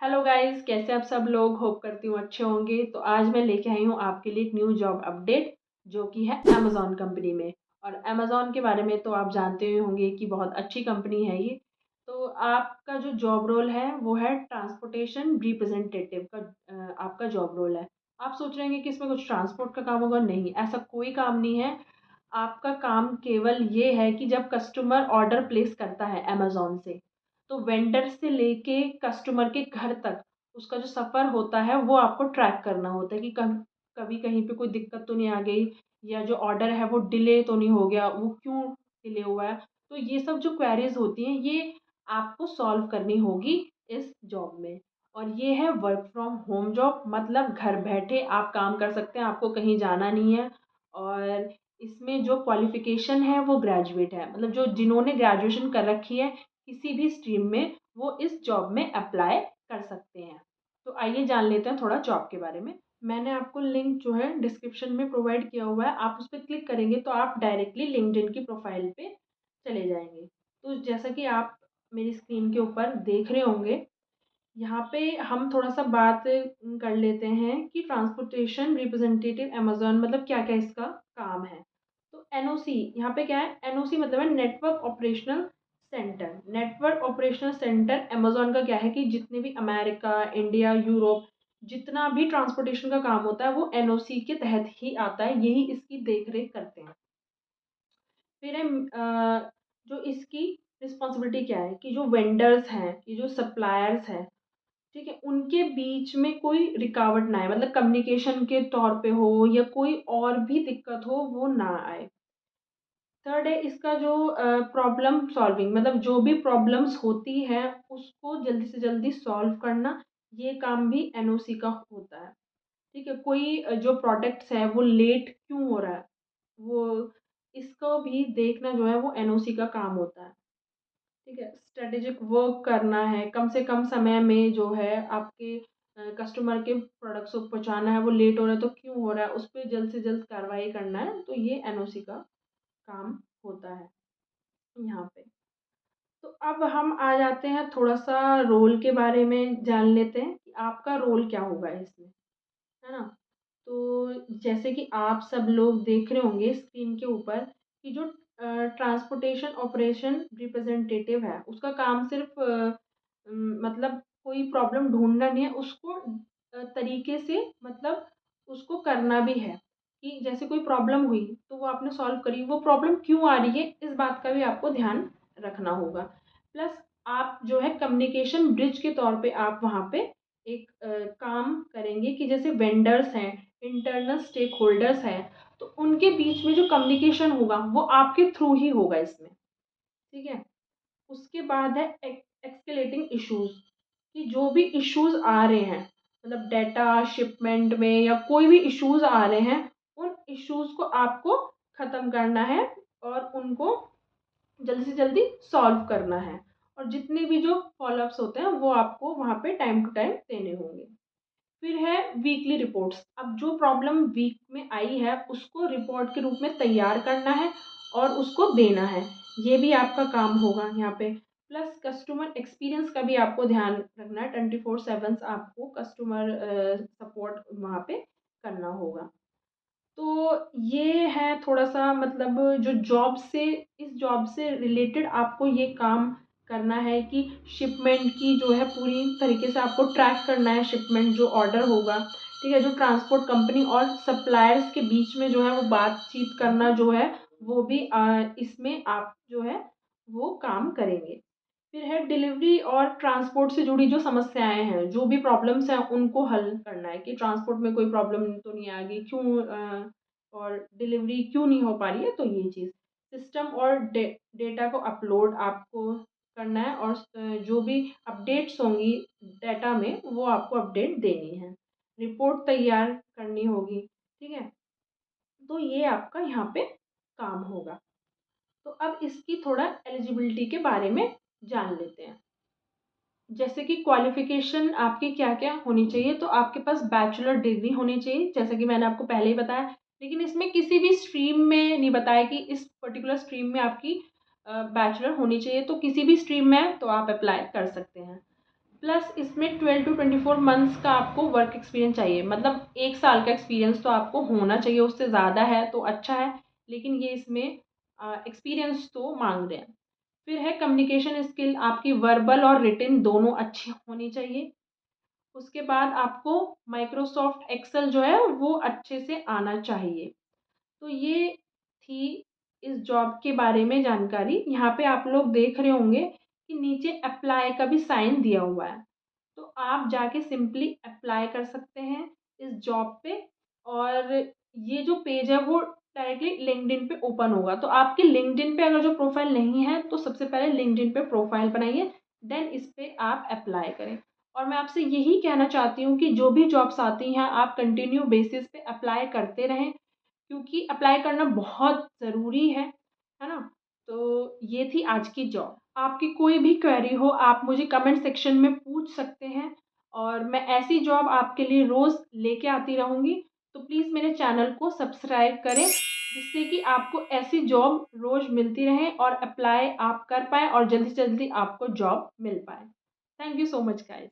Hello guys, कैसे आप सब लोग। होप करती हूँ अच्छे होंगे। तो आज मैं लेके आई हूँ आपके लिए एक न्यू जॉब अपडेट जो कि है अमेज़ॉन कंपनी में। और अमेज़ॉन के बारे में तो आप जानते ही होंगे कि बहुत अच्छी कंपनी है ये। तो आपका जो जॉब रोल है वो है ट्रांसपोर्टेशन रिप्रेजेंटेटिव का। आपका जॉब रोल है। आप सोच रहे हैं कि इसमें कुछ ट्रांसपोर्ट का काम होगा। नहीं, ऐसा कोई काम नहीं है। आपका काम केवल ये है कि जब कस्टमर ऑर्डर प्लेस करता है अमेज़ॉन से, तो वेंडर से लेके कस्टमर के घर तक उसका जो सफ़र होता है वो आपको ट्रैक करना होता है कि कभी कहीं पे कोई दिक्कत तो नहीं आ गई, या जो ऑर्डर है वो डिले तो नहीं हो गया, वो क्यों डिले हुआ है। तो ये सब जो क्वेरीज होती हैं ये आपको सॉल्व करनी होगी इस जॉब में। और ये है वर्क फ्रॉम होम जॉब, मतलब घर बैठे आप काम कर सकते हैं, आपको कहीं जाना नहीं है। और इसमें जो क्वालिफिकेशन है वो ग्रेजुएट है, मतलब जो जिन्होंने ग्रेजुएशन कर रखी है किसी भी स्ट्रीम में वो इस जॉब में अप्लाई कर सकते हैं। तो आइए जान लेते हैं थोड़ा जॉब के बारे में। मैंने आपको लिंक जो है डिस्क्रिप्शन में प्रोवाइड किया हुआ है, आप उस पर क्लिक करेंगे तो आप डायरेक्टली लिंक्डइन की प्रोफाइल पे चले जाएंगे। तो जैसा कि आप मेरी स्क्रीन के ऊपर देख रहे होंगे, यहाँ पे हम थोड़ा सा बात कर लेते हैं कि ट्रांसपोर्टेशन रिप्रेजेंटेटिव अमेजोन मतलब क्या क्या इसका काम है। तो एनओसी यहाँ पे क्या है, एनओसी मतलब है network operational centre. Network operational centre Amazon का क्या है कि जितने भी अमेरिका, इंडिया, यूरोप, जितना भी ट्रांसपोर्टेशन का काम होता है वो एनओसी के तहत ही आता है, यही इसकी देख रेख करते हैं। फिर है जो इसकी रिस्पॉन्सिबिलिटी क्या है कि जो वेंडर्स हैं, ये जो सप्लायर्स हैं, ठीक है, उनके बीच में कोई रुकावट ना आए, मतलब कम्युनिकेशन के तौर पे हो या कोई और भी दिक्कत हो वो ना आए। थर्ड है इसका जो प्रॉब्लम सॉल्विंग, मतलब जो भी प्रॉब्लम्स होती है उसको जल्दी से जल्दी सॉल्व करना, ये काम भी एनओसी का होता है। ठीक है, कोई जो प्रोडक्ट्स है वो लेट क्यों हो रहा है, वो इसको भी देखना जो है वो एनओसी का काम होता है। ठीक है, स्ट्रेटेजिक वर्क करना है, कम से कम समय में जो है आपके कस्टमर के प्रोडक्ट्स को पहुँचाना है, वो लेट हो रहा है तो क्यों हो रहा है, उस पर जल्द से जल्द कार्रवाई करना है। तो ये एनओसी का काम होता है यहाँ पे। तो अब हम आ जाते हैं थोड़ा सा रोल के बारे में जान लेते हैं कि आपका रोल क्या होगा इसमें, है ना। तो जैसे कि आप सब लोग देख रहे होंगे स्क्रीन के ऊपर कि जो ट्रांसपोर्टेशन ऑपरेशन रिप्रेजेंटेटिव है उसका काम सिर्फ मतलब कोई प्रॉब्लम ढूंढना नहीं है, उसको तरीके से मतलब उसको करना भी है कि जैसे कोई प्रॉब्लम हुई तो वो आपने सॉल्व करी, वो प्रॉब्लम क्यों आ रही है इस बात का भी आपको ध्यान रखना होगा। प्लस आप जो है कम्युनिकेशन ब्रिज के तौर पे आप वहाँ पे एक काम करेंगे कि जैसे वेंडर्स हैं, इंटरनल स्टेक होल्डर्स हैं, तो उनके बीच में जो कम्युनिकेशन होगा वो आपके थ्रू ही होगा इसमें। ठीक है, उसके बाद है एक्सकेलेटिंग इश्यूज, कि जो भी इश्यूज आ रहे हैं, मतलब डेटा शिपमेंट में या कोई भी इश्यूज आ रहे हैं, उन इश्यूज को आपको ख़त्म करना है और उनको जल्दी से जल्दी सॉल्व करना है। और जितने भी जो फॉलोअप्स होते हैं वो आपको वहाँ पे टाइम टू टाइम देने होंगे। फिर है वीकली रिपोर्ट्स, अब जो प्रॉब्लम वीक में आई है उसको रिपोर्ट के रूप में तैयार करना है और उसको देना है, ये भी आपका काम होगा यहाँ पे। प्लस कस्टमर एक्सपीरियंस का भी आपको ध्यान रखना है, 24/7 आपको कस्टमर सपोर्ट वहाँ पे करना होगा। तो ये है थोड़ा सा मतलब जो जॉब से, इस जॉब से रिलेटेड आपको ये काम करना है कि शिपमेंट की जो है पूरी तरीके से आपको ट्रैक करना है, शिपमेंट जो ऑर्डर होगा, ठीक है, जो ट्रांसपोर्ट कंपनी और सप्लायर्स के बीच में जो है वो बातचीत करना जो है वो भी इसमें आप जो है वो काम करेंगे। फिर है डिलीवरी और ट्रांसपोर्ट से जुड़ी जो समस्याएं हैं, जो भी प्रॉब्लम्स हैं उनको हल करना है कि ट्रांसपोर्ट में कोई प्रॉब्लम तो नहीं आ गई, क्यों और डिलीवरी क्यों नहीं हो पा रही है, तो ये चीज़। सिस्टम और डेटा को अपलोड आपको करना है और जो भी अपडेट्स होंगी डेटा में वो आपको अपडेट देनी है। रिपोर्ट तैयार करनी होगी, ठीक है। तो ये आपका यहाँ पे काम होगा। तो अब इसकी थोड़ा एलिजिबिलिटी के बारे में जान लेते हैं। जैसे कि क्वालिफिकेशन आपकी क्या क्या होनी चाहिए, तो आपके पास बैचलर डिग्री होनी चाहिए, जैसे कि मैंने आपको पहले ही बताया। लेकिन इसमें किसी भी स्ट्रीम में नहीं बताया कि इस पर्टिकुलर स्ट्रीम में आपकी बैचलर होनी चाहिए, तो किसी भी स्ट्रीम में तो आप अप्लाई कर सकते हैं। प्लस इसमें 12 टू 24 मंथ्स का आपको वर्क एक्सपीरियंस चाहिए, मतलब 1 साल का एक्सपीरियंस तो आपको होना चाहिए, उससे ज़्यादा है तो अच्छा है, लेकिन ये इसमें एक्सपीरियंस तो मांग रहे हैं। फिर है कम्युनिकेशन स्किल, आपकी वर्बल और रिटन दोनों अच्छी होनी चाहिए। उसके बाद आपको माइक्रोसॉफ्ट एक्सेल जो है वो अच्छे से आना चाहिए। तो ये थी इस जॉब के बारे में जानकारी। यहाँ पे आप लोग देख रहे होंगे कि नीचे अप्लाई का भी साइन दिया हुआ है, तो आप जाके सिंपली अप्लाई कर सकते हैं इस जॉब पे। और ये जो पेज है वो डायरेक्टली लिंक्डइन पे ओपन होगा, तो आपके लिंक्डइन पे अगर जो प्रोफाइल नहीं है तो सबसे पहले लिंक्डइन पे प्रोफाइल बनाइए, देन इस पे आप अप्लाई करें। और मैं आपसे यही कहना चाहती हूँ कि जो भी जॉब्स आती हैं आप कंटिन्यू बेसिस पे अप्लाई करते रहें, क्योंकि अप्लाई करना बहुत ज़रूरी है ना? तो ये थी आज की जॉब। आपकी कोई भी क्वेरी हो आप मुझे कमेंट सेक्शन में पूछ सकते हैं, और मैं ऐसी जॉब आपके लिए रोज़ लेके आती रहूँगी। तो प्लीज़ मेरे चैनल को सब्सक्राइब करें, जिससे कि आपको ऐसी जॉब रोज़ मिलती रहे और अप्लाई आप कर पाएँ और जल्दी से जल्दी आपको जॉब मिल पाए। Thank you so much guys.